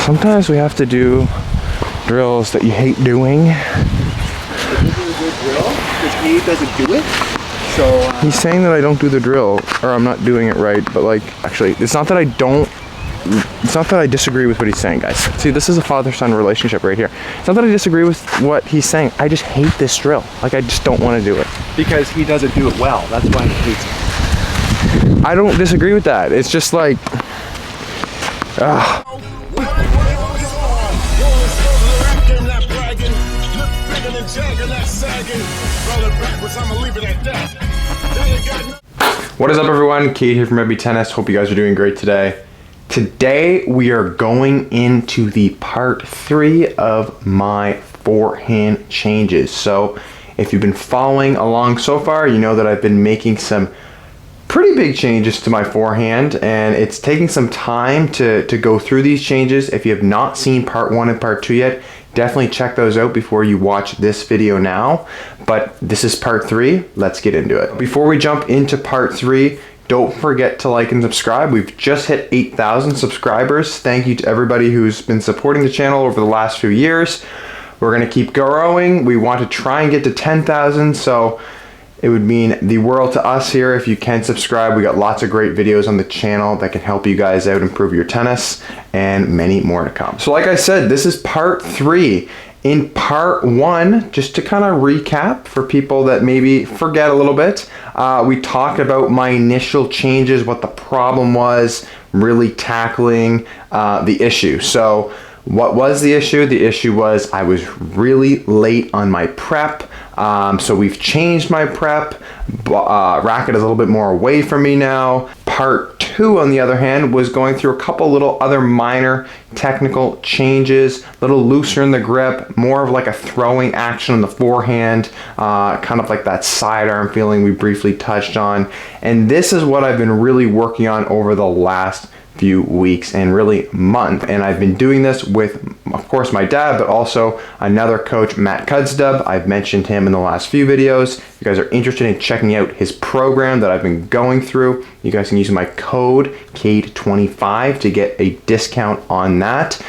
Sometimes we have to do drills that you hate doing. This is a good drill because he doesn't do it. So he's saying that I don't do the drill, or I'm not doing it right, but like, actually, it's not that I disagree with what he's saying, guys. See, this is a father-son relationship right here. It's not that I disagree with what he's saying. I just hate this drill. Like, I just don't want to do it. because he doesn't do it well. That's why he hates it. I don't disagree with that. It's just like, What is up, everyone? Kate here from Rebby Tennis. Hope you guys are doing great today. Today we are going into the part 3 of my forehand changes. So if you've been following along so far, you know that I've been making some pretty big changes to my forehand, and it's taking some time to go through these changes. If you have not seen part 1 and part 2 yet, definitely check those out before you watch this video now. But this is part 3. Let's get into it. Before we jump into part 3, don't forget to like and subscribe. We've just hit 8,000 subscribers. Thank you to everybody who's been supporting the channel over the last few years. We're gonna keep growing. We want to try and get to 10,000, so it would mean the world to us here if you can subscribe. We got lots of great videos on the channel that can help you guys out, improve your tennis, and many more to come. So like I said, this is part 3. In part 1, just to kind of recap for people that maybe forget a little bit, we talked about my initial changes, what the problem was, really tackling the issue. So what was the issue? The issue was I was really late on my prep. So we've changed my prep. Racket is a little bit more away from me now. Part 2, on the other hand, was going through a couple little other minor technical changes, a little looser in the grip, more of like a throwing action on the forehand, kind of like that sidearm feeling we briefly touched on. And this is what I've been really working on over the last few weeks and really month, and I've been doing this with, of course, my dad, but also another coach, Matt Kudsdub. I've mentioned him in the last few videos. If you guys are interested in checking out his program that I've been going through, you guys can use my code KATE25 to get a discount on that.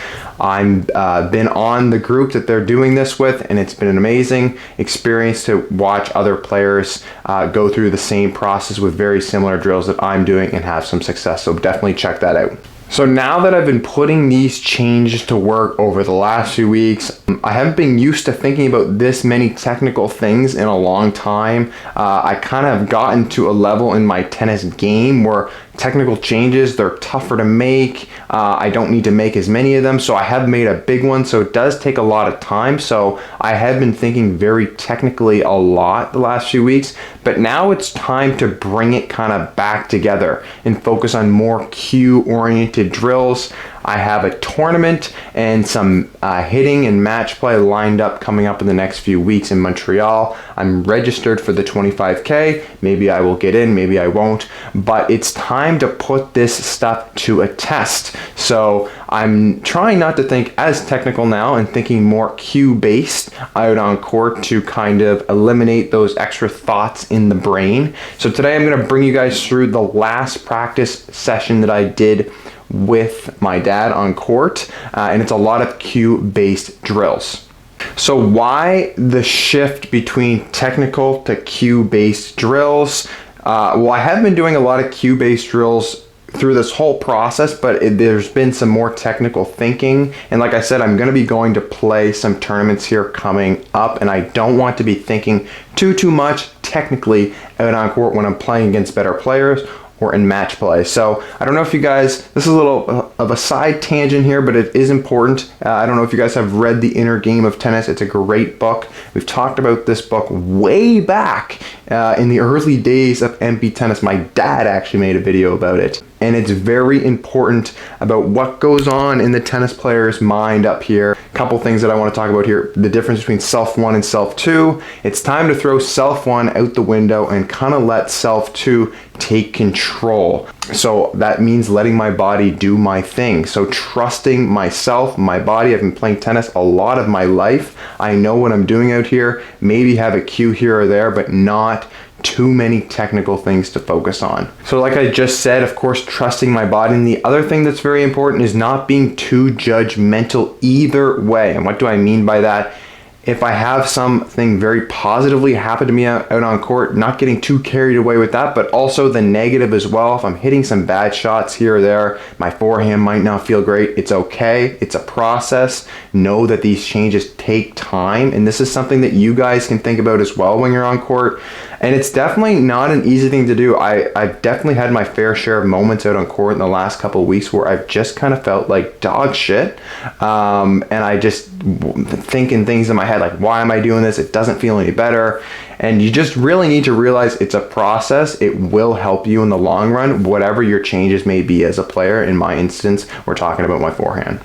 I've been on the group that they're doing this with, and it's been an amazing experience to watch other players go through the same process with very similar drills that I'm doing and have some success. So definitely check that out. So now that I've been putting these changes to work over the last few weeks, I haven't been used to thinking about this many technical things in a long time. I kind of have gotten to a level in my tennis game where technical changes, they're tougher to make. I don't need to make as many of them, so I have made a big one, so it does take a lot of time. So I have been thinking very technically a lot the last few weeks, but now it's time to bring it kind of back together and focus on more cue-oriented drills. I have a tournament and some hitting and match play lined up coming up in the next few weeks in Montreal. I'm registered for the 25K. Maybe I will get in, maybe I won't, but it's time to put this stuff to a test. So I'm trying not to think as technical now and thinking more cue-based out on court to kind of eliminate those extra thoughts in the brain. So today I'm gonna bring you guys through the last practice session that I did with my dad on court, and it's a lot of cue-based drills. So why the shift between technical to cue-based drills? Well, I have been doing a lot of cue-based drills through this whole process, but there's been some more technical thinking, and like I said, I'm going to be going to play some tournaments here coming up, and I don't want to be thinking too much technically out on court when I'm playing against better players or in match play. So I don't know if you guys, this is a little of a side tangent here, but it is important. I don't know if you guys have read The Inner Game of Tennis. It's a great book. We've talked about this book way back in the early days of MP Tennis. My dad actually made a video about it. And it's very important about what goes on in the tennis player's mind up here. A couple things that I want to talk about here. The difference between self 1 and self 2. It's time to throw self 1 out the window and kind of let self 2 take control. So that means letting my body do my thing. So trusting myself, my body. I've been playing tennis a lot of my life. I know what I'm doing out here. Maybe have a cue here or there, but not too many technical things to focus on. So like I just said, of course, trusting my body. And the other thing that's very important is not being too judgmental either way. And what do I mean by that? If I have something very positively happen to me out on court, not getting too carried away with that, but also the negative as well. If I'm hitting some bad shots here or there, my forehand might not feel great. It's okay. It's a process. Know that these changes take time. And this is something that you guys can think about as well when you're on court. And it's definitely not an easy thing to do. I've definitely had my fair share of moments out on court in the last couple of weeks where I've just kind of felt like dog shit. And I just thinking things in my head like, why am I doing this? It doesn't feel any better. And you just really need to realize it's a process. It will help you in the long run, whatever your changes may be as a player. In my instance, we're talking about my forehand.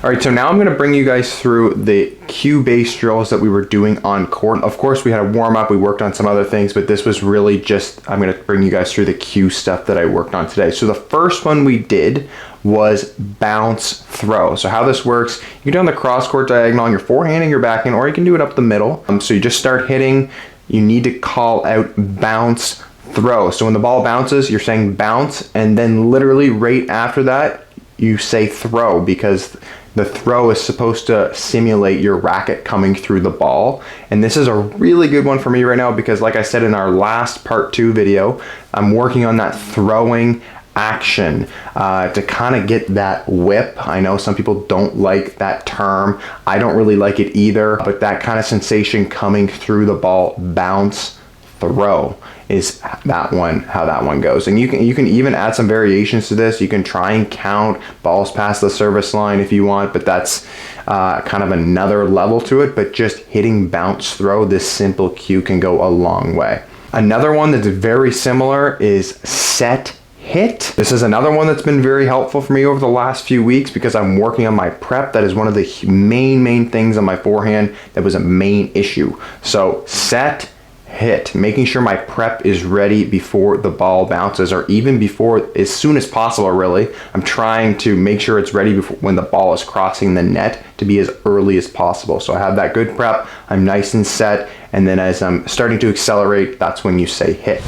All right, so now I'm going to bring you guys through the cue-based drills that we were doing on court. Of course, we had a warm-up, we worked on some other things, but this was really just, I'm going to bring you guys through the cue stuff that I worked on today. So the first one we did was bounce throw. So how this works, you can do it on the cross-court diagonal on your forehand and your backhand, or you can do it up the middle. So you just start hitting, you need to call out bounce throw. So when the ball bounces, you're saying bounce, and then literally right after that, you say throw, because the throw is supposed to simulate your racket coming through the ball. And this is a really good one for me right now because like I said in our last part 2 video, I'm working on that throwing action to kind of get that whip. I know some people don't like that term. I don't really like it either, but that kind of sensation coming through the ball, bounce, throw, is that one, how that one goes. And you can even add some variations to this. You can try and count balls past the service line if you want, but that's kind of another level to it. But just hitting bounce throw, this simple cue can go a long way. Another one that's very similar is set hit. This is another one that's been very helpful for me over the last few weeks because I'm working on my prep. That is one of the main things on my forehand that was a main issue. So set hit, making sure my prep is ready before the ball bounces, or even before, as soon as possible really. I'm trying to make sure it's ready before when the ball is crossing the net, to be as early as possible. So I have that good prep, I'm nice and set, and then as I'm starting to accelerate, that's when you say hit.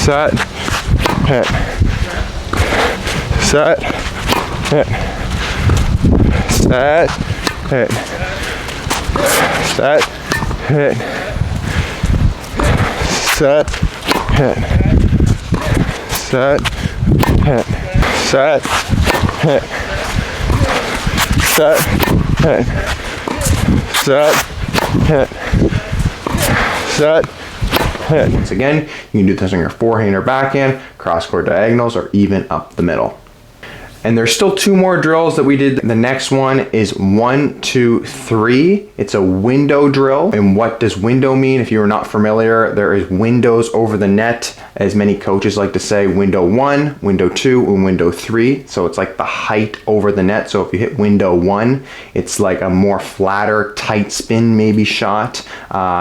Set, hit. Set, hit. Set, hit. Set, hit. Set, hit, set, hit, set, hit, set, hit, set, hit, set, hit. Once again, you can do this on your forehand or backhand, cross-court diagonals, or even up the middle. And there's still 2 more drills that we did. The next one is 1, 2, 3. It's a window drill. And what does window mean? If you are not familiar, there is windows over the net. As many coaches like to say, window 1, window 2, and window 3. So it's like the height over the net. So if you hit window 1, it's like a more flatter, tight spin maybe shot.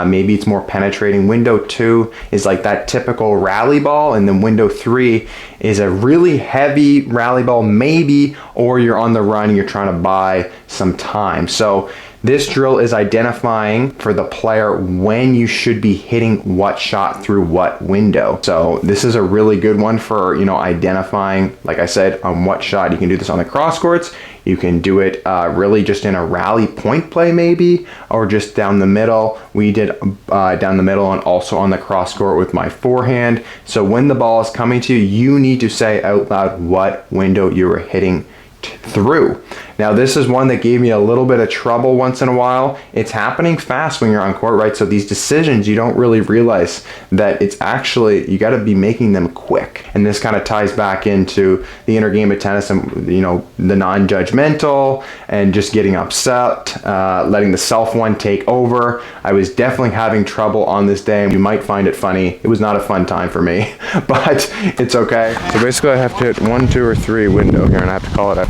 Maybe it's more penetrating. Window 2 is like that typical rally ball. And then window 3 is a really heavy rally ball, maybe, or you're on the run, you're trying to buy some time. So this drill is identifying for the player when you should be hitting what shot through what window. So this is a really good one for, identifying, like I said, on what shot. You can do this on the cross courts. You can do it really just in a rally point play maybe, or just down the middle. We did down the middle and also on the cross court with my forehand. So when the ball is coming to you, you need to say out loud what window you were hitting through. Now this is one that gave me a little bit of trouble once in a while. It's happening fast when you're on court, right? So these decisions, you don't really realize that it's actually, you got to be making them quick. And this kind of ties back into the inner game of tennis and, the non-judgmental and just getting upset, letting the self one take over. I was definitely having trouble on this day. You might find it funny. It was not a fun time for me, but it's okay. So basically I have to hit 1, 2, or 3 window here and I have to call it out.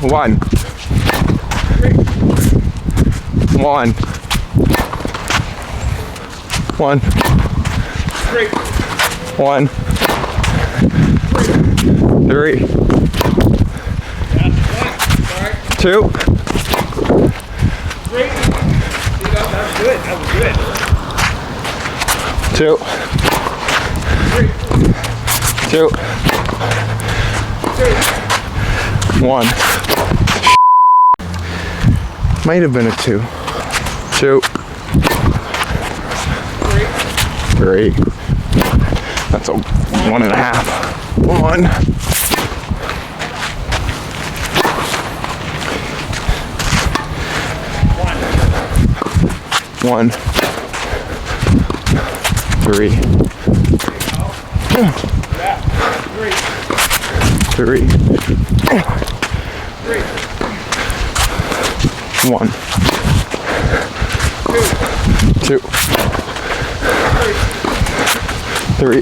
1, 1, 1, 1, 3, 2. That was good. 2, 2, 1. Might have been a 2. 2, 3. That's a 1.5. 1. 1, 3, 3, 1, 2, 3,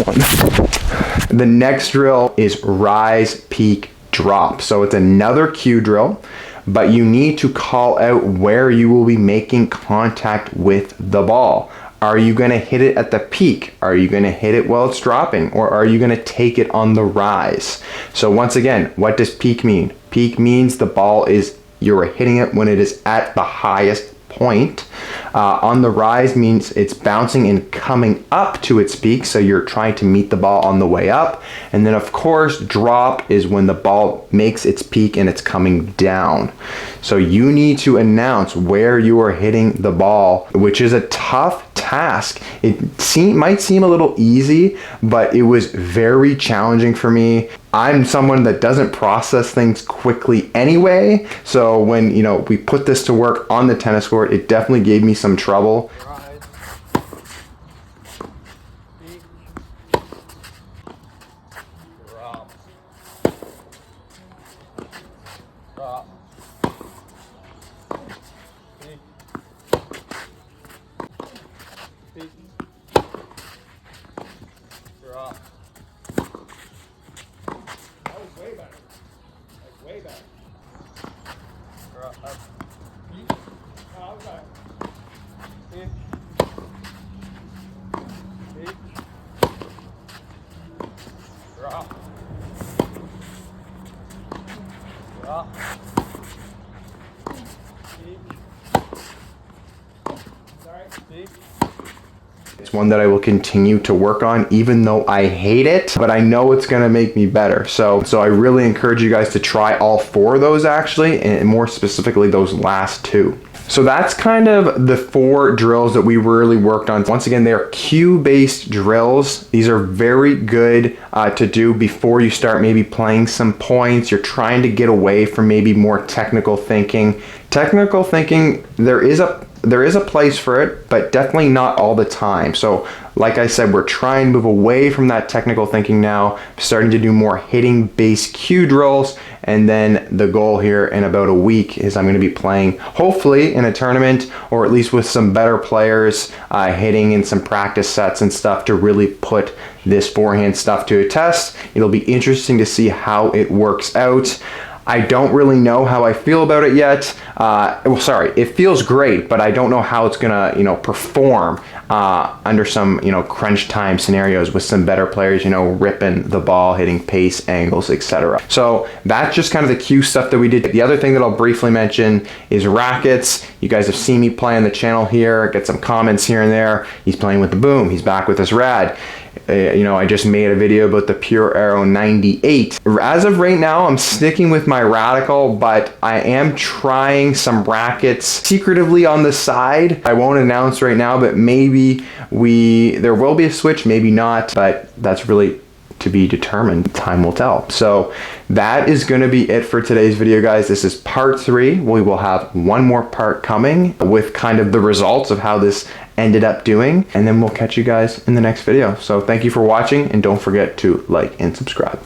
1. The next drill is rise, peak, drop. So it's another cue drill, but you need to call out where you will be making contact with the ball. Are you going to hit it at the peak? Are you going to hit it while it's dropping? Or are you going to take it on the rise? So once again, what does peak mean? Peak means the ball is, you're hitting it when it is at the highest point. On the rise means it's bouncing and coming up to its peak, so you're trying to meet the ball on the way up. And then of course, drop is when the ball makes its peak and it's coming down. So you need to announce where you are hitting the ball, which is a tough task. It might seem a little easy, but it was very challenging for me. I'm someone that doesn't process things quickly anyway, so when we put this to work on the tennis court, it definitely gave me some trouble. It's one that I will continue to work on, even though I hate it, but I know it's going to make me better. So I really encourage you guys to try all 4 of those actually, and more specifically those last 2. So that's kind of the 4 drills that we really worked on. Once again, they're cue-based drills. These are very good to do before you start maybe playing some points. You're trying to get away from maybe more technical thinking. Technical thinking, there is a place for it, but definitely not all the time. So like I said, we're trying to move away from that technical thinking now, starting to do more hitting based cue drills. And then the goal here in about a week is I'm going to be playing, hopefully in a tournament, or at least with some better players, hitting in some practice sets and stuff to really put this forehand stuff to a test. It'll be interesting to see how it works out. I don't really know how I feel about it yet. Well, sorry, it feels great, but I don't know how it's gonna, perform under some, crunch time scenarios with some better players, ripping the ball, hitting pace, angles, etc. So that's just kind of the cue stuff that we did. The other thing that I'll briefly mention is rackets. You guys have seen me play on the channel here, get some comments here and there. He's playing with the boom, he's back with his rad. I just made a video about the Pure Aero 98. As of right now, I'm sticking with my Radical, but I am trying some rackets secretively on the side. I won't announce right now, but maybe there will be a switch, maybe not, but that's really to be determined. Time will tell. So that is going to be it for today's video, guys. This is part 3. We will have one more part coming with kind of the results of how this ended up doing, and then we'll catch you guys in the next video. So thank you for watching, and don't forget to like and subscribe.